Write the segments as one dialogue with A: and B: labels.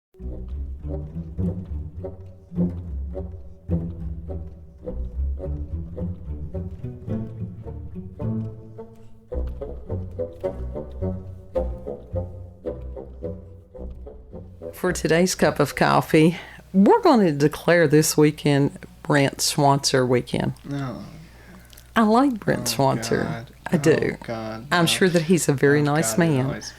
A: For today's cup of coffee, we're going to declare this weekend Brent Swancer weekend.
B: No.
A: I like Brent Swancer.
B: God.
A: I do.
B: Oh, God,
A: I'm
B: no.
A: sure that he's a very nice man.
B: Always...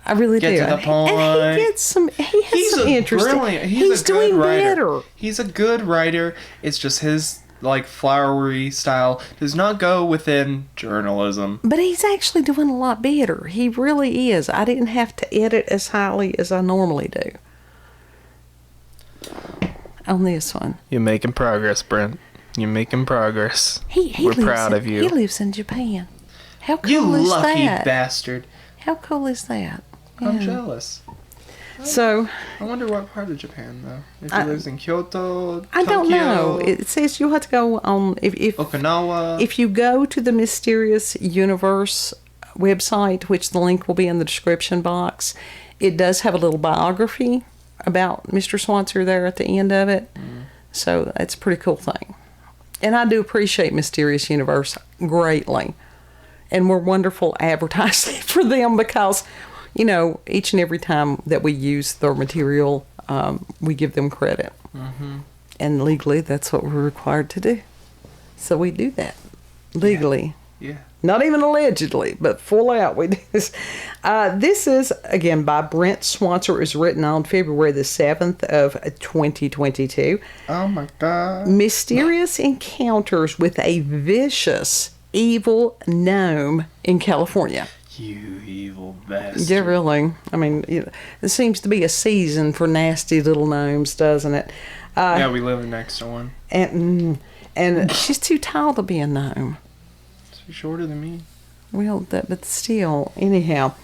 A: I really do.
B: Get to the point.
A: And he gets some. He has some interesting. He's
B: a good
A: doing
B: writer.
A: better.
B: He's a good writer. It's just his flowery style does not go within journalism.
A: But he's actually doing a lot better. He really is. I didn't have to edit as highly as I normally do on this one.
B: You're making progress, Brent. You're making progress. We're proud of you.
A: He lives in Japan. How cool
B: You
A: is
B: lucky
A: that?
B: bastard.
A: How cool is that?
B: I'm
A: Yeah.
B: jealous.
A: So,
B: I wonder what part of Japan, though. If he lives in Kyoto,
A: I don't
B: Tokyo,
A: know. It says you'll have to go on if
B: Okinawa.
A: If you go to the Mysterious Universe website, which the link will be in the description box, it does have a little biography about Mr. Swancer there at the end of it. So that's a pretty cool thing. And I do appreciate Mysterious Universe greatly. And we're wonderful advertising for them because, you know, each and every time that we use their material, we give them credit. Mm-hmm. And legally, that's what we're required to do. So we do that legally.
B: Yeah.
A: Not even allegedly, but full out we do this. This is, again, by Brent Swancer. It was written on February the 7th of 2022.
B: Oh, my God.
A: Mysterious encounters with a vicious, evil gnome in California.
B: You evil bastard.
A: Yeah, really. I mean, you know, it seems to be a season for nasty little gnomes, doesn't it?
B: Yeah, we live next to one.
A: And she's too tall to be a gnome.
B: She's shorter than me.
A: Well, but still, anyhow.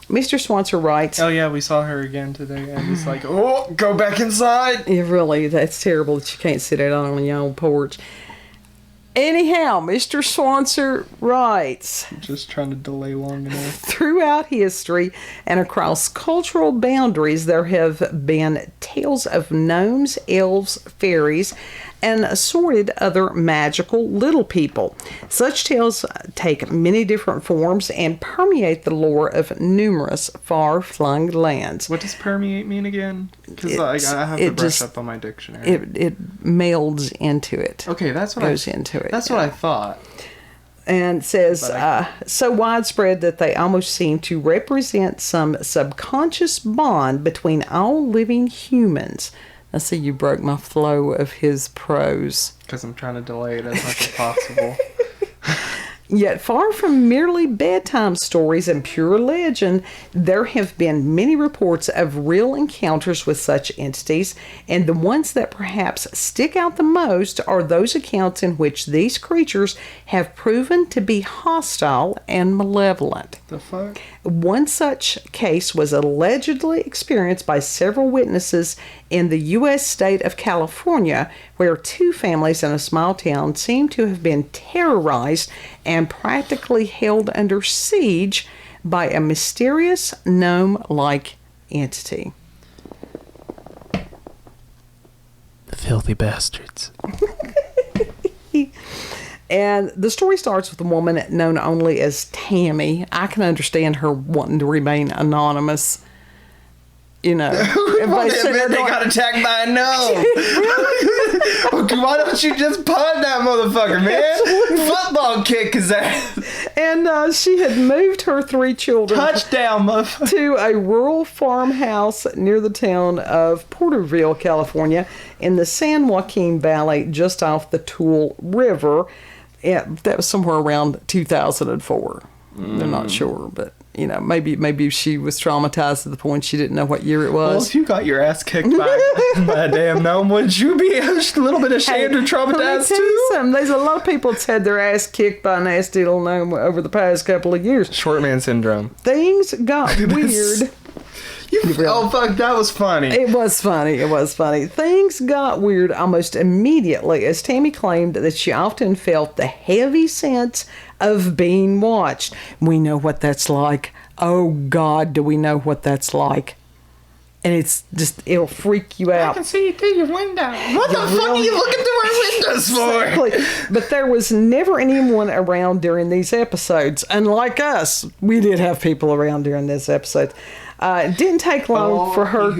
A: Mr. Swancer writes...
B: Oh, yeah, we saw her again today, and it's like, oh, go back inside!
A: Yeah, really, that's terrible that you can't sit out on your own porch. Anyhow, Mr. Swancer writes...
B: Just trying to delay long enough.
A: Throughout history and across cultural boundaries, there have been tales of gnomes, elves, fairies, and assorted other magical little people. Such tales take many different forms and permeate the lore of numerous far-flung lands.
B: What does permeate mean again? Because I have to brush up on my dictionary.
A: It melds into it.
B: Okay, that's what
A: goes into it.
B: That's what I thought.
A: And says, so widespread that they almost seem to represent some subconscious bond between all living humans. I see you broke my flow of his prose.
B: Because I'm trying to delay it as much as possible.
A: Yet far from merely bedtime stories and pure legend, there have been many reports of real encounters with such entities, and the ones that perhaps stick out the most are those accounts in which these creatures have proven to be hostile and malevolent.
B: The fuck?
A: One such case was allegedly experienced by several witnesses in the U.S. state of California, where two families in a small town seem to have been terrorized and practically held under siege by a mysterious gnome-like entity.
B: The filthy bastards.
A: And the story starts with a woman known only as Tammy. I can understand her wanting to remain anonymous. You know,
B: they got attacked by a gnome. Why don't you just punt that motherfucker, man? Football kick his ass.
A: And she had moved her 3 children
B: Touchdown, motherfucker.
A: to a rural farmhouse near the town of Porterville, California, in the San Joaquin Valley, just off the Tule River. That was somewhere around 2004. They're not sure, but you know, maybe she was traumatized to the point she didn't know what year it was.
B: Well, if you got your ass kicked by a damn gnome, wouldn't you be a little bit ashamed or traumatized too?
A: There's a lot of people that's had their ass kicked by a nasty little gnome over the past couple of years.
B: Short man syndrome.
A: Things got weird.
B: Oh, fuck, that was funny.
A: It was funny. Things got weird almost immediately as Tammy claimed that she often felt the heavy sense of being watched. We know what that's like. Oh, God, do we know what that's like. And it'll freak you out.
B: I can see you through your window. What the fuck are you looking through our windows for?
A: Exactly. But there was never anyone around during these episodes. Unlike us, we did have people around during this episode. It didn't take long for her.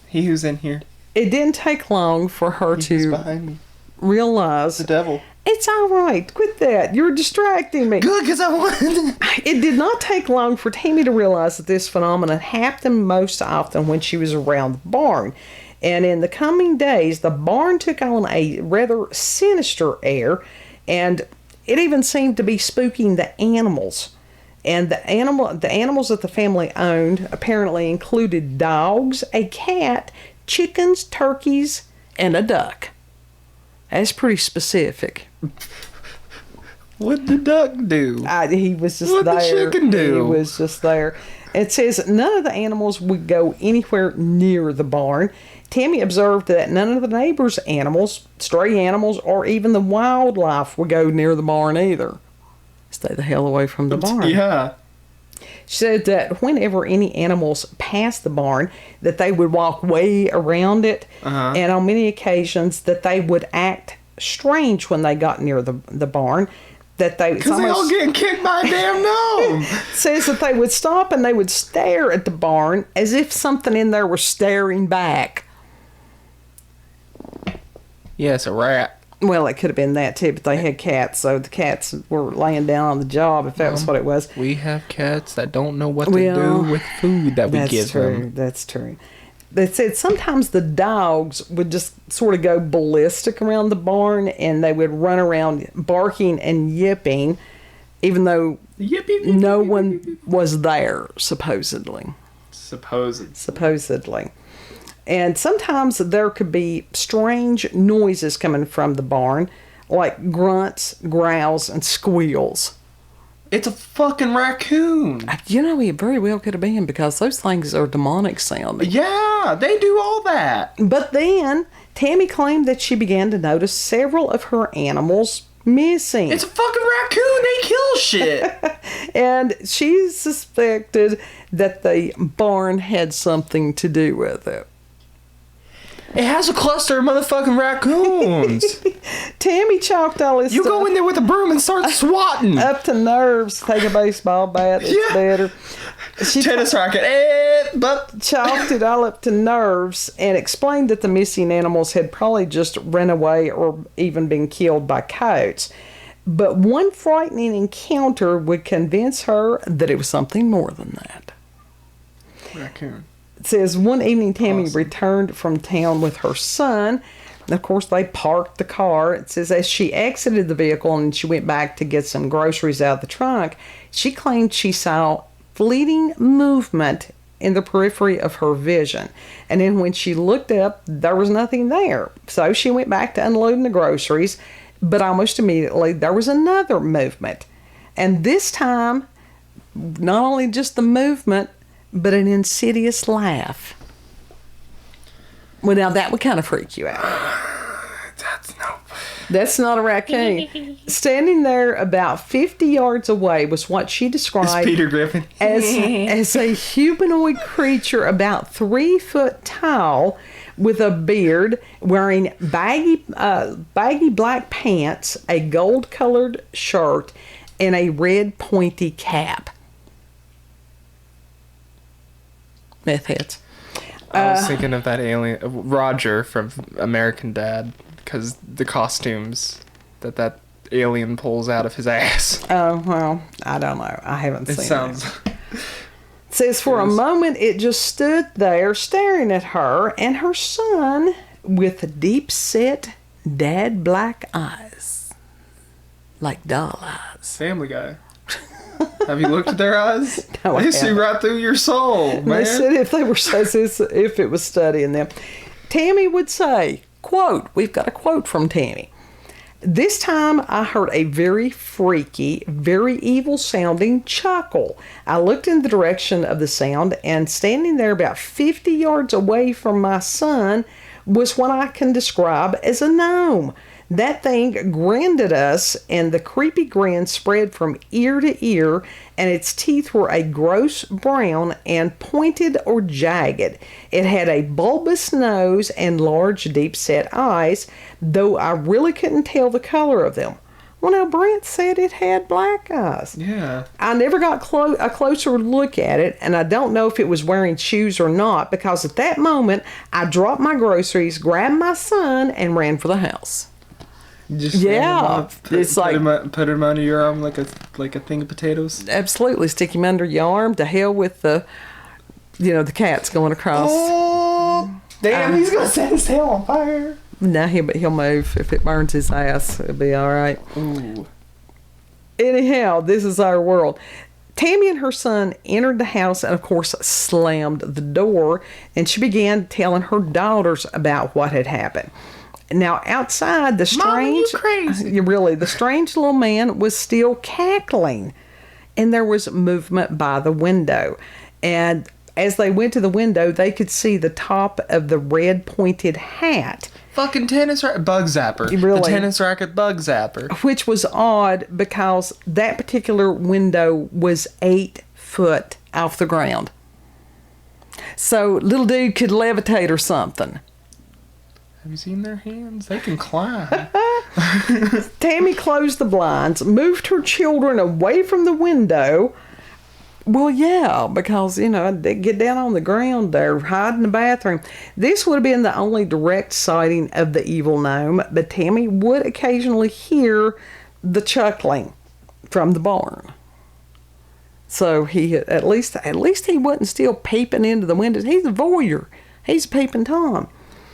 B: He who's in here.
A: It didn't take long for her to
B: behind me.
A: Realize
B: the devil.
A: It's all right. Quit that. You're distracting me.
B: Good, because I wanted.
A: It did not take long for Tammy to realize that this phenomenon happened most often when she was around the barn. And in the coming days, the barn took on a rather sinister air, and it even seemed to be spooking the animals. And the animals that the family owned apparently included dogs, a cat, chickens, turkeys, and a duck. That's pretty specific.
B: What'd the duck do?
A: He was just
B: What'd
A: there.
B: the chicken do?
A: He was just there. It says none of the animals would go anywhere near the barn. Tammy observed that none of the neighbors' animals, stray animals, or even the wildlife would go near the barn either. Stay the hell away from the barn.
B: Yeah.
A: She said that whenever any animals passed the barn, that they would walk way around it, and on many occasions that they would act strange when they got near the barn.
B: Because they all getting kicked by a damn gnome.
A: Says that they would stop and they would stare at the barn as if something in there was staring back.
B: Yeah, it's a rat.
A: Well, it could have been that too, but they had cats, so the cats were laying down on the job, if that was what it was.
B: We have cats that don't know what to do with food that we give them.
A: That's true. They said sometimes the dogs would just sort of go ballistic around the barn, and they would run around barking and yipping, even though no one was there, supposedly. Supposedly. And sometimes there could be strange noises coming from the barn, like grunts, growls, and squeals.
B: It's a fucking raccoon.
A: You know, it very well could have been, because those things are demonic sounding.
B: Yeah, they do all that.
A: But then, Tammy claimed that she began to notice several of her animals missing.
B: It's a fucking raccoon. They kill shit.
A: And she suspected that the barn had something to do with it.
B: It has a cluster of motherfucking raccoons.
A: Tammy chalked all this
B: You go in there with a broom and start swatting.
A: Up to nerves. Take a baseball bat. It's better.
B: Tennis racket. But
A: chalked it all up to nerves and explained that the missing animals had probably just run away or even been killed by coyotes. But one frightening encounter would convince her that it was something more than that.
B: Raccoon.
A: It says one evening Tammy returned from town with her son. Of course, they parked the car. It says as she exited the vehicle and she went back to get some groceries out of the trunk, she claimed she saw fleeting movement in the periphery of her vision. And then when she looked up, there was nothing there. So she went back to unloading the groceries, but almost immediately there was another movement. And this time, not only just the movement, but an insidious laugh. Well, now that would kind of freak you out. That's not a raccoon. Standing there about 50 yards away was what she described
B: it's Peter Griffin.
A: as a humanoid creature about 3 foot tall with a beard, wearing baggy black pants, a gold-colored shirt, and a red pointy cap. Meth heads.
B: I was thinking of that alien, Roger from American Dad, because the costumes that alien pulls out of his ass.
A: Oh, well, I don't know. I haven't seen it.
B: Sounds.
A: It says for a moment it just stood there staring at her and her son with deep-set, dad black eyes. Like doll eyes.
B: Family Guy. Have you looked at their eyes?
A: No,
B: they see right through your soul, man.
A: They said if it was studying them. Tammy would say, quote, we've got a quote from Tammy. This time I heard a very freaky, very evil sounding chuckle. I looked in the direction of the sound, and standing there about 50 yards away from my son was what I can describe as a gnome. That thing grinned at us, and the creepy grin spread from ear to ear, and its teeth were a gross brown and pointed or jagged. It had a bulbous nose and large, deep-set eyes, though I really couldn't tell the color of them. Well, now, Brent said it had black eyes.
B: Yeah.
A: I never got a closer look at it, and I don't know if it was wearing shoes or not, because at that moment, I dropped my groceries, grabbed my son, and ran for the house.
B: Just put him under your arm like a thing of potatoes.
A: Absolutely, stick him under your arm. To hell with the cats going across.
B: Oh, damn! He's gonna set his tail on fire.
A: No, he'll move. If it burns his ass, it'll be all right.
B: Ooh.
A: Anyhow, this is our world. Tammy and her son entered the house and, of course, slammed the door, and she began telling her daughters about what had happened. Now, outside, the strange...
B: Mama, you crazy.
A: Really, the strange little man was still cackling, and there was movement by the window. And as they went to the window, they could see the top of the red pointed hat.
B: Fucking tennis racket bug zapper.
A: Really?
B: The tennis racket bug zapper.
A: Which was odd because that particular window was 8 foot off the ground. So little dude could levitate or something.
B: Have you seen their hands? They can climb.
A: Tammy closed the blinds, moved her children away from the window. Well, yeah, because, they get down on the ground there, hide in the bathroom. This would have been the only direct sighting of the evil gnome, but Tammy would occasionally hear the chuckling from the barn. So he at least he wasn't still peeping into the windows. He's a voyeur. He's a peeping Tom.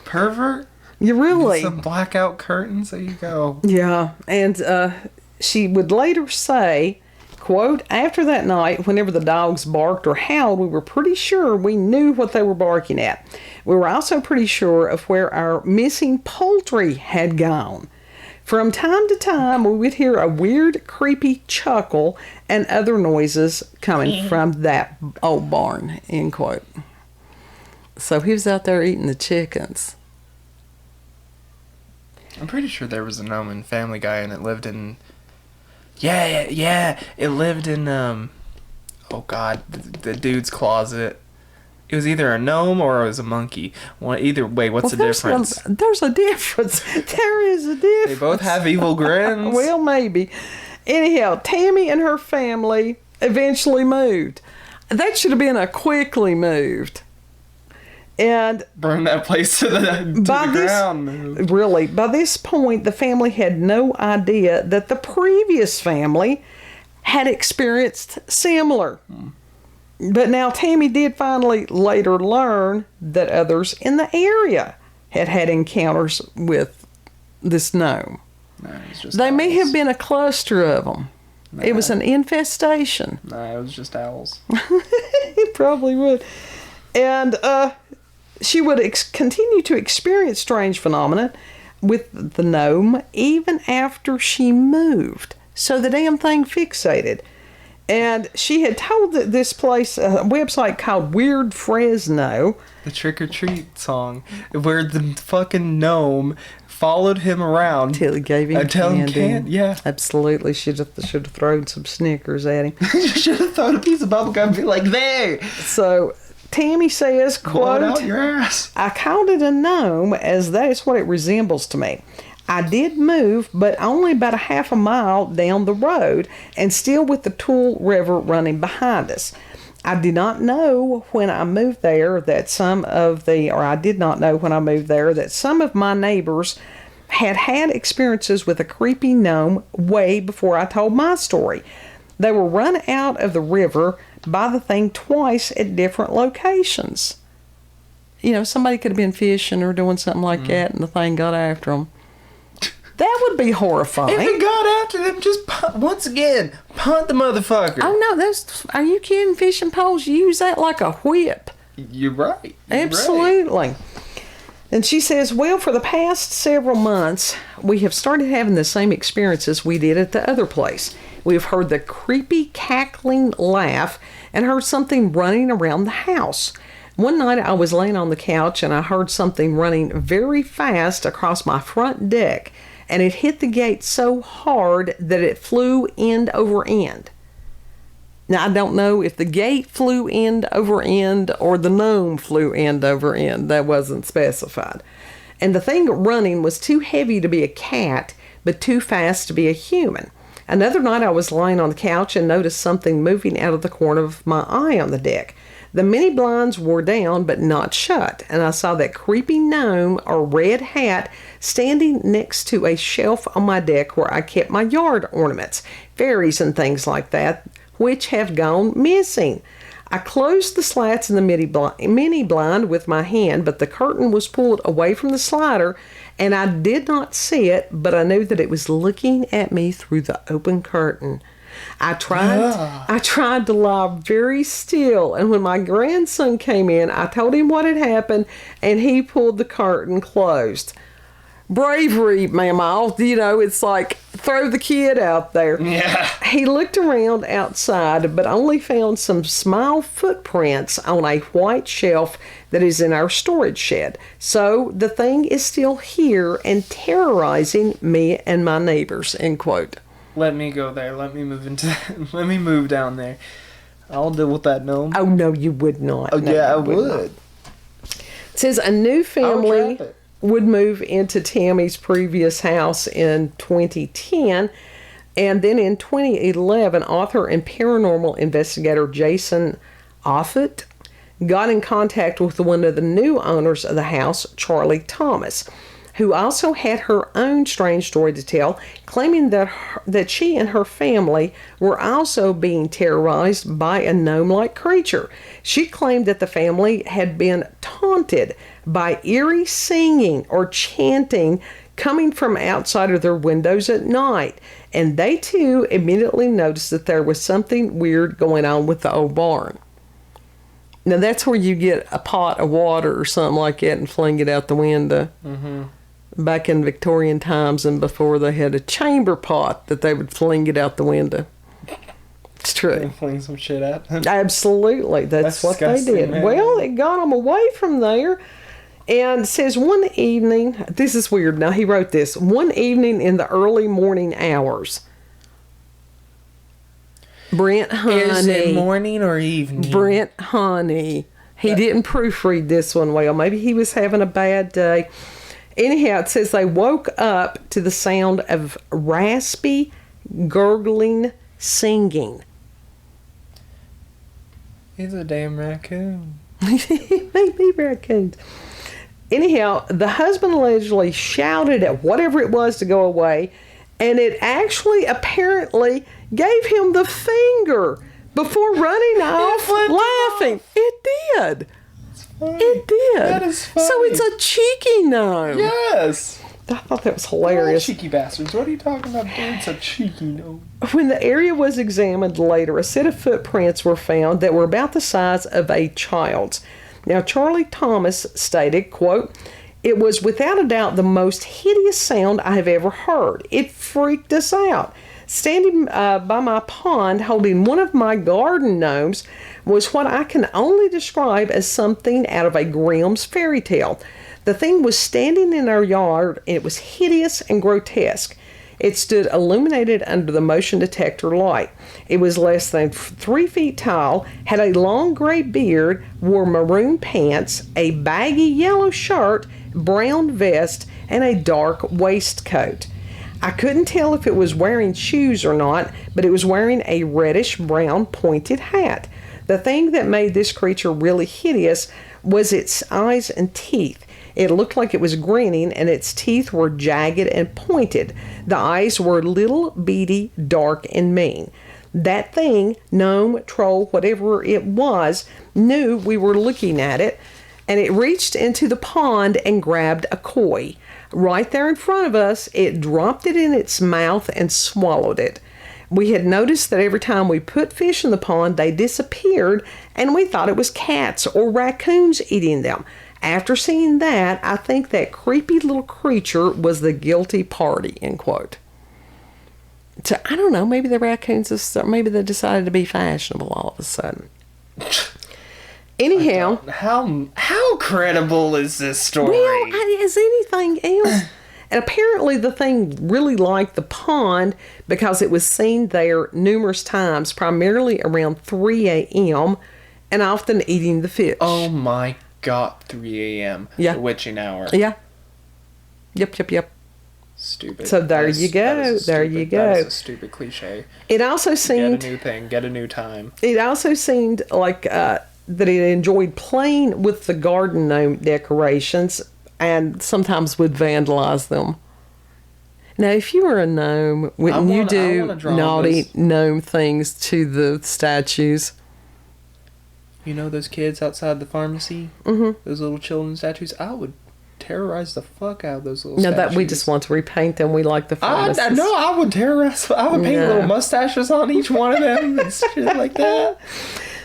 B: Pervert?
A: You really?
B: Some blackout curtains. There you go.
A: Yeah, and she would later say, quote, after that night, whenever the dogs barked or howled, we were pretty sure we knew what they were barking at. We were also pretty sure of where our missing poultry had gone. From time to time, we would hear a weird, creepy chuckle and other noises coming from that old barn, end quote. So he was out there eating the chickens.
B: I'm pretty sure there was a gnome in Family Guy, and it lived in... Yeah. It lived in, oh God, the dude's closet. It was either a gnome or it was a monkey. Either way, what's the difference?
A: There's a difference. There is a difference.
B: They both have evil grins.
A: Well, maybe. Anyhow, Tammy and her family eventually moved. That should have been a quickly moved. And
B: burn that place to the ground.
A: Really, by this point, the family had no idea that the previous family had experienced similar. But now Tammy did finally later learn that others in the area had encounters with this gnome. They may have been a cluster of them. It was an infestation.
B: It was just owls.
A: It probably would. And she would continue to experience strange phenomena with the gnome even after she moved. So the damn thing fixated. And she had told this place, a website called Weird Fresno. The
B: Trick or Treat song, where the fucking gnome followed him around.
A: Till he gave him candy.
B: Yeah.
A: Absolutely. Should have thrown some Snickers at him.
B: You should have thrown a piece of bubble gum and be like, there.
A: So Tammy says, quote,
B: out your ass.
A: I called it a gnome as that is what it resembles to me. I did move, but only about a half a mile down the road, and still with the Tool River running behind us. I did not know when I moved there that some of my neighbors had experiences with a creepy gnome way before I told my story. They were run out of the river by the thing twice at different locations. Somebody could have been fishing or doing something like that, and the thing got after them. That would be horrifying.
B: If it got after them, just punt the motherfucker.
A: Oh no, are you kidding? Fishing poles, use that like a whip.
B: You're right.
A: Absolutely. Right. And she says, well, for the past several months, we have started having the same experiences we did at the other place. We've heard the creepy cackling laugh and heard something running around the house. One night I was laying on the couch and I heard something running very fast across my front deck. and it hit the gate so hard that it flew end over end. Now, I don't know if the gate flew end over end or the gnome flew end over end. That wasn't specified. And the thing running was too heavy to be a cat, but too fast to be a human. Another night I was lying on the couch and noticed something moving out of the corner of my eye on the deck. The mini blinds were down but not shut, and I saw that creepy gnome or red hat standing next to a shelf on my deck where I kept my yard ornaments, fairies and things like that, which have gone missing. I closed the slats in the mini blind with my hand, but the curtain was pulled away from the slider, and I did not see it, but I knew that it was looking at me through the open curtain. I tried to lie very still, and when my grandson came in, I told him what had happened, and he pulled the curtain closed. Bravery, Mama. It's like, throw the kid out there.
B: Yeah.
A: He looked around outside, but only found some small footprints on a white shelf that is in our storage shed. So the thing is still here and terrorizing me and my neighbors, end quote.
B: Let me go there. Let me move down there. I'll deal with that gnome.
A: Oh, no, you would not.
B: Oh,
A: No,
B: yeah, I
A: you
B: would.
A: not. It says a new family
B: trap it.
A: would move into Tammy's previous house in 2010. And then in 2011, author and paranormal investigator Jason Offutt got in contact with one of the new owners of the house, Charlie Thomas, who also had her own strange story to tell, claiming that she and her family were also being terrorized by a gnome-like creature. She claimed that the family had been taunted by eerie singing or chanting coming from outside of their windows at night, and they too immediately noticed that there was something weird going on with the old barn. Now that's where you get a pot of water or something like that and fling it out the window. Mm-hmm. Back in Victorian times and before they had a chamber pot that they would fling it out the window. It's true.
B: And fling some shit at them.
A: Absolutely. That's what they did.
B: Man.
A: Well, it got them away from there. And it says one evening, this is weird. Now, he wrote this. One evening in the early morning hours, Brent Honey.
B: Is it morning or evening?
A: Brent Honey. He didn't proofread this one well. Maybe he was having a bad day. Anyhow, it says they woke up to the sound of raspy, gurgling singing.
B: He's a damn raccoon.
A: Maybe raccoons. Anyhow, the husband allegedly shouted at whatever it was to go away, and it actually apparently gave him the finger before running off laughing. It did.
B: Funny.
A: It did.
B: That is funny.
A: So it's a cheeky gnome.
B: Yes.
A: I thought that was hilarious.
B: Cheeky bastards. What are you talking about? It's a cheeky gnome.
A: When the area was examined later, a set of footprints were found that were about the size of a child's. Now, Charlie Thomas stated, quote, "It was without a doubt the most hideous sound I have ever heard. It freaked us out. Standing by my pond holding one of my garden gnomes was what I can only describe as something out of a Grimm's fairy tale. The thing was standing in our yard, and it was hideous and grotesque. It stood illuminated under the motion detector light. It was less than 3 feet tall, had a long gray beard, wore maroon pants, a baggy yellow shirt, brown vest, and a dark waistcoat. I couldn't tell if it was wearing shoes or not, but it was wearing a reddish-brown pointed hat. The thing that made this creature really hideous was its eyes and teeth. It looked like it was grinning, and its teeth were jagged and pointed. The eyes were little, beady, dark, and mean. That thing, gnome, troll, whatever it was, knew we were looking at it, and it reached into the pond and grabbed a koi. Right there in front of us, it dropped it in its mouth and swallowed it. We had noticed that every time we put fish in the pond, they disappeared, and we thought it was cats or raccoons eating them. After seeing that, I think that creepy little creature was the guilty party," end quote. So, I don't know, maybe the raccoons, maybe they decided to be fashionable all of a sudden. Anyhow.
B: How credible is this story?
A: Well, as anything else. And apparently the thing really liked the pond because it was seen there numerous times, primarily around 3 a.m., and often eating the fish.
B: Oh my god, 3 a.m.
A: Yeah.
B: The witching hour.
A: Yeah. Yep.
B: Stupid.
A: So there you go. There you go.
B: That is a stupid cliche.
A: It also seemed...
B: Get a new thing. Get a new time.
A: It also seemed like that it enjoyed playing with the garden gnome decorations and sometimes would vandalize them. Now, if you were a gnome, wouldn't you do naughty gnome things to the statues?
B: You know those kids outside the pharmacy?
A: Mm-hmm.
B: Those little children statues? I would terrorize the fuck out of those little statues.
A: No, that we just want to repaint them. We like the pharmacists.
B: I would terrorize. I would paint little mustaches on each one of them and shit like that.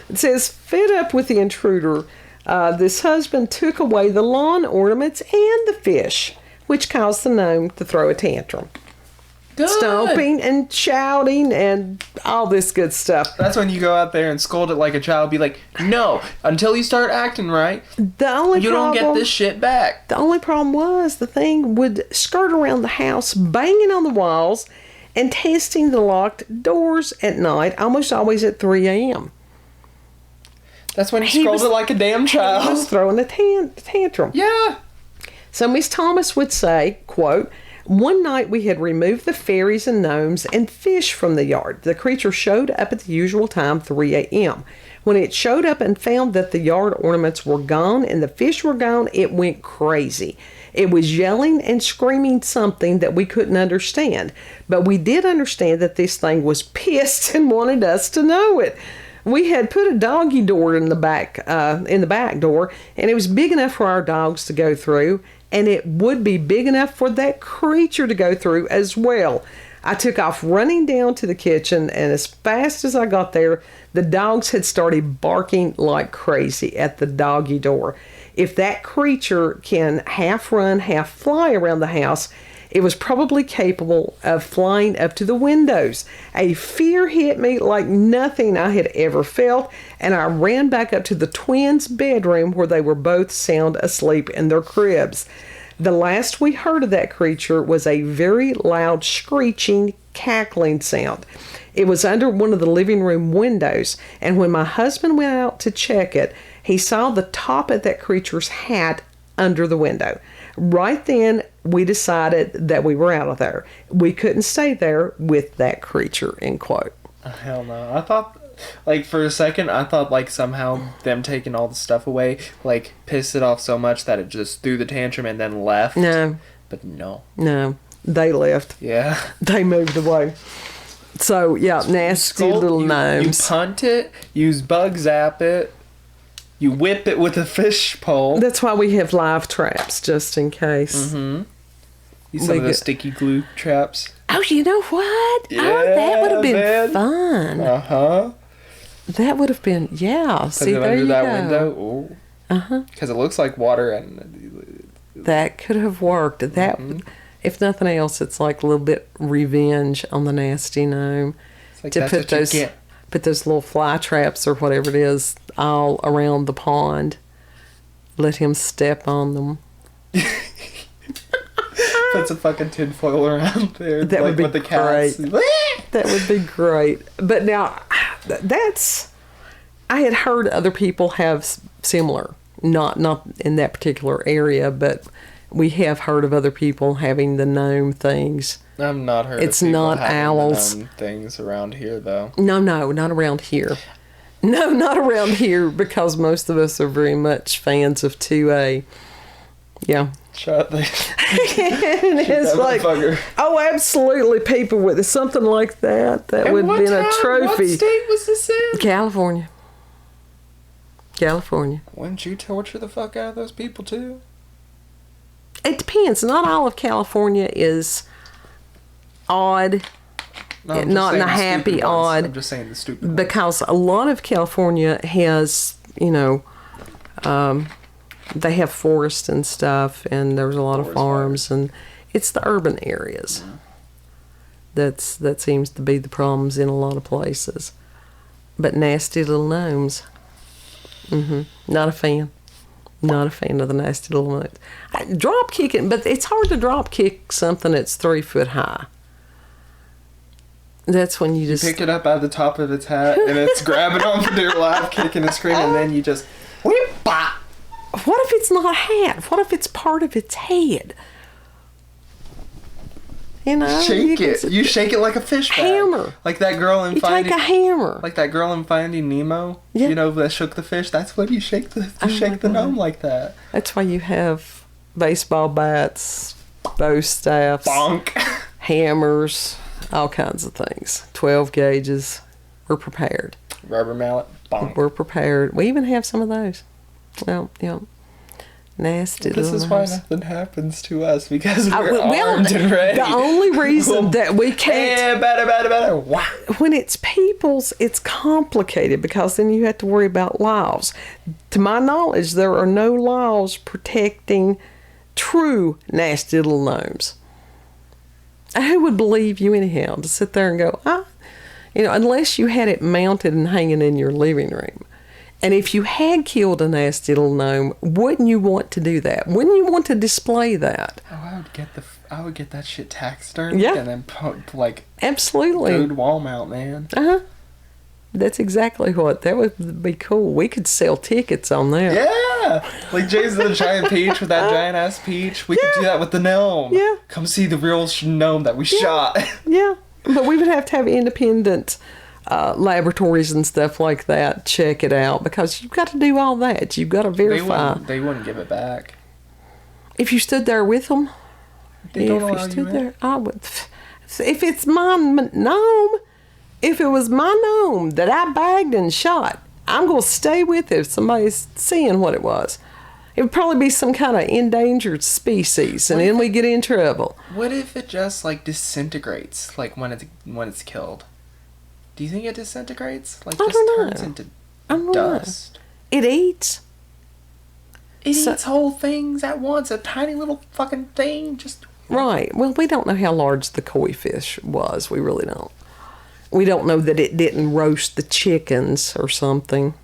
A: It says, fed up with the intruder, this husband took away the lawn ornaments and the fish, which caused the gnome to throw a tantrum.
B: Good.
A: Stomping and shouting and all this good stuff.
B: That's when you go out there and scold it like a child. Be like, no, until you start acting right, you don't get this shit back.
A: The only problem was the thing would skirt around the house, banging on the walls and testing the locked doors at night, almost always at 3 a.m.
B: That's when he scolded like a damn child.
A: He was throwing a tantrum.
B: Yeah.
A: So Miss Thomas would say, quote, one night we had removed the fairies and gnomes and fish from the yard. The creature showed up at the usual time, 3 a.m. When it showed up and found that the yard ornaments were gone and the fish were gone, it went crazy. It was yelling and screaming something that we couldn't understand. But we did understand that this thing was pissed and wanted us to know it. We had put a doggy door in the back door, and it was big enough for our dogs to go through, and it would be big enough for that creature to go through as well. I took off running down to the kitchen, and as fast as I got there, the dogs had started barking like crazy at the doggy door. If that creature can half run, half fly around the house, it was probably capable of flying up to the windows. A fear hit me like nothing I had ever felt, and I ran back up to the twins' bedroom where they were both sound asleep in their cribs. The last we heard of that creature was a very loud screeching, cackling sound. It was under one of the living room windows, and when my husband went out to check it, he saw the top of that creature's hat under the window. Right then, we decided that we were out of there. We couldn't stay there with that creature, end quote.
B: Hell no. I thought, like, for a second, I thought, like, somehow them taking all the stuff away, like, pissed it off so much that it just threw the tantrum and then left.
A: No.
B: But no.
A: No. They left.
B: Yeah.
A: They moved away. So, yeah, nasty little gnomes.
B: You punt it, use bug zap it, you whip it with a fish pole.
A: That's why we have live traps, just in case.
B: Mm-hmm. Use some of the sticky glue traps.
A: Oh, you know what?
B: Yeah,
A: that would have been fun.
B: Uh-huh.
A: That would have been, yeah. See, there you go.
B: Window. Ooh.
A: Uh-huh.
B: Because it looks like water and...
A: That could have worked. That, if nothing else, it's like a little bit revenge on the nasty gnome.
B: It's like
A: to
B: that's
A: put
B: what you
A: those...
B: get.
A: Put those little fly traps or whatever it is all around the pond. Let him step on them.
B: Puts a fucking tinfoil around there.
A: That would be
B: with the cats.
A: great. That would be great. But now, I had heard other people have similar, not in that particular area, but we have heard of other people having the gnome things.
B: I've not heard
A: it's
B: of people
A: not
B: having
A: owls.
B: the gnome things around here, though.
A: No, not around here. No, not around here, because most of us are very much fans of 2A. Yeah.
B: Shut the...
A: And it's like, oh, absolutely, people with something like that would have been a trophy.
B: What state was this in?
A: California.
B: Wouldn't you torture the fuck out of those people, too?
A: It depends. Not all of California is odd.
B: No,
A: not in a happy odd.
B: I'm just saying the stupid ones.
A: Because a lot of California has, they have forests and stuff, and there's a lot of farms, and it's the urban areas. Yeah. That seems to be the problems in a lot of places. But nasty little gnomes. Not a fan. Not a fan of the nasty little notes. Drop kicking, but it's hard to drop kick something that's 3 foot high. That's when you just
B: pick it up out of the top of its hat, and it's grabbing onto their lap, kicking and screaming, and then you just whip, bop.
A: What if it's not a hat? What if it's part of its head? You know,
B: shake it. You shake it like a fish bag.
A: Hammer.
B: Like that girl in
A: you
B: Finding.
A: Take a hammer.
B: Like that girl in Finding Nemo.
A: Yeah.
B: You know that shook the fish. That's when you shake the gnome like that.
A: That's why you have baseball bats, bow staffs,
B: bonk,
A: hammers, all kinds of things. 12 gauges. We're prepared.
B: Rubber mallet. Bonk.
A: We're prepared. We even have some of those. Well, nasty.
B: This is why nothing happens to us, because we're armed and ready.
A: The only reason that we can't...
B: Yeah, better. Wow.
A: When it's people's, it's complicated, because then you have to worry about laws. To my knowledge, there are no laws protecting true nasty little gnomes. Who would believe you anyhow to sit there and go, unless you had it mounted and hanging in your living room. And if you had killed a nasty little gnome, wouldn't you want to do that? Wouldn't you want to display that?
B: Oh, I would get that shit taxidermed,
A: yeah,
B: and then
A: absolutely
B: dude, wall mount, man.
A: That's exactly what that would be cool. We could sell tickets on that.
B: Yeah, like Jay's the giant peach with that giant ass peach. We could do that with the gnome.
A: Yeah,
B: come see the real gnome that we shot.
A: Yeah, but we would have to have independent laboratories and stuff like that check it out, because you've got to do all that. You've got to verify.
B: They wouldn't give it back
A: if you stood there with them.
B: They don't allow you
A: there, I would. If it's my gnome, if it was my gnome that I bagged and shot, I'm gonna stay with it if somebody's seeing what it was. It would probably be some kind of endangered species, and then we get in trouble.
B: What if it just disintegrates, when it's killed? Do you think it disintegrates? Turns into dust?
A: It eats.
B: It eats whole things at once. A tiny little fucking thing just...
A: Right. Well, we don't know how large the koi fish was. We really don't. We don't know that it didn't roast the chickens or something.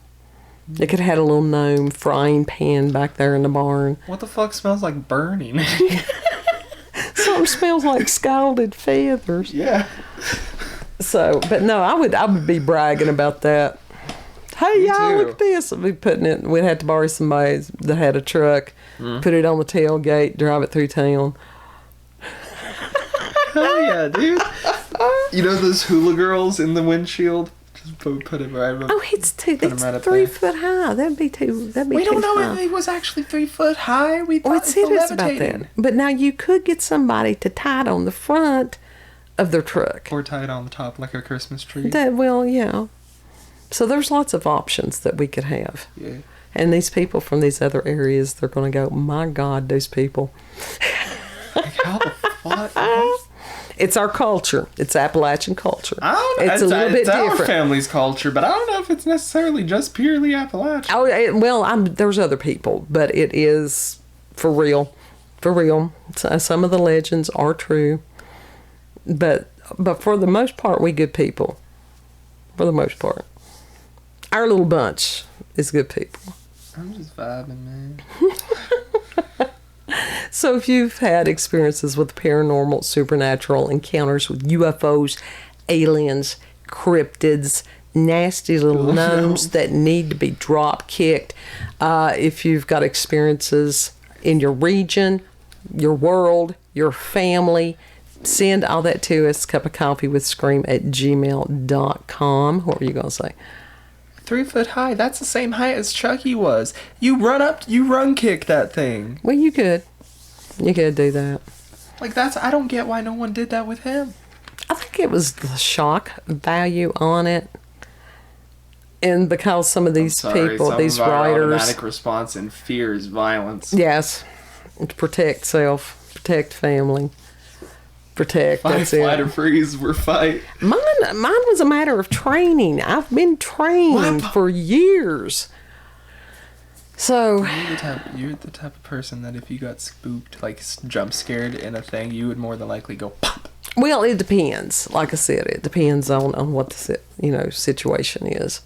A: It could have had a little gnome frying pan back there in the barn.
B: What the fuck smells like burning?
A: Something smells like scalded feathers.
B: Yeah.
A: So, but no, I would be bragging about that. Hey, y'all, look at this. I'd be putting it, we'd have to borrow somebody that had a truck, put it on the tailgate, drive it through town.
B: Hell yeah, dude. You know those hula girls in the windshield? Just put it right up.
A: Oh, it's 3 foot high. That'd be too
B: We don't know if it was actually 3 foot high. We thought
A: it's about that. But now you could get somebody to tie it on the front of their truck.
B: Or tie it on the top like a Christmas tree.
A: Yeah. So there's lots of options that we could have.
B: Yeah.
A: And these people from these other areas, they're going to go, my God, those people.
B: How the fuck?
A: It's our culture. It's Appalachian culture.
B: I don't know.
A: It's a little bit different.
B: It's our family's culture, but I don't know if it's necessarily just purely Appalachian.
A: Oh, there's other people, but it is for real. For real. Some of the legends are true. But for the most part, we good people. For the most part. Our little bunch is good people.
B: I'm just vibing, man.
A: So if you've had experiences with paranormal, supernatural encounters with UFOs, aliens, cryptids, nasty little gnomes that need to be drop kicked, if you've got experiences in your region, your world, your family, send all that to us, cupofcoffeewithscream@gmail.com. What were you going to say?
B: 3 foot high. That's the same height as Chucky was. You run kick that thing.
A: Well, you could. You could do that.
B: I don't get why no one did that with him.
A: I think it was the shock value on it. And because some of these people, these writers...
B: automatic response in fear is violence.
A: Yes. To protect self, protect family. Protect.
B: Fight, flight, or freeze. We're fight.
A: Mine was a matter of training. I've been trained for years. So
B: you're the type of person that if you got spooked, jump scared in a thing, you would more than likely go pop.
A: Well, it depends. Like I said, it depends on what the situation is.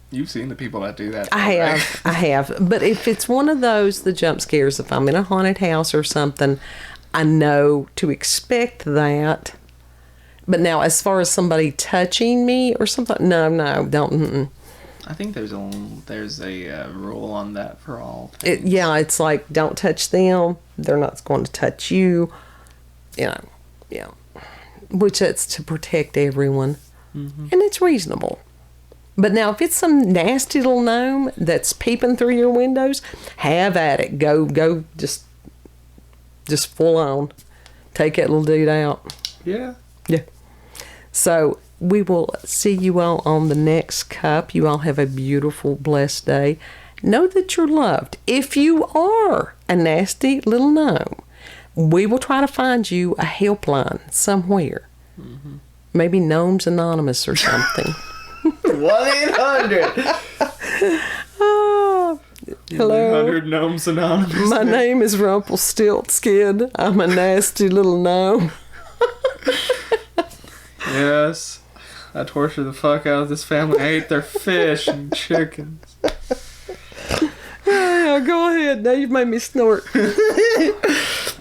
B: You've seen the people that do that.
A: I
B: right?
A: have, I have. But if it's one of those, the jump scares, if I'm in a haunted house or something, I know to expect that. But now, as far as somebody touching me or something, no, don't. Mm-mm.
B: I think there's a rule on that for all.
A: It's like, don't touch them. They're not going to touch you. Yeah. Which that's to protect everyone. Mm-hmm. And it's reasonable. But now, if it's some nasty little gnome that's peeping through your windows, have at it. Go, just full on. Take that little dude out.
B: Yeah.
A: Yeah. So, we will see you all on the next cup. You all have a beautiful, blessed day. Know that you're loved. If you are a nasty little gnome, we will try to find you a helpline somewhere. Mm-hmm. Maybe Gnomes Anonymous or something.
B: 1-800.
A: Oh, hello.
B: 100 Gnomes Anonymous.
A: My name is Rumpelstiltskin. I'm a nasty little gnome.
B: Yes. I torture the fuck out of this family. I ate their fish and chickens.
A: Yeah, go ahead. Now you've made me snort.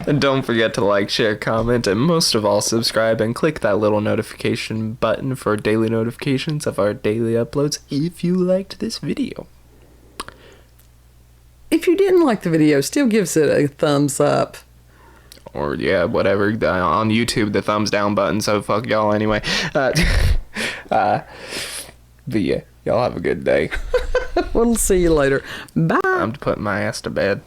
B: And don't forget to like, share, comment, and most of all, subscribe and click that little notification button for daily notifications of our daily uploads if you liked this video.
A: If you didn't like the video, still gives it a thumbs up.
B: Or, yeah, whatever. On YouTube, the thumbs down button, so fuck y'all anyway. But, yeah, y'all have a good day.
A: We'll see you later. Bye.
B: I'm putting my ass to bed.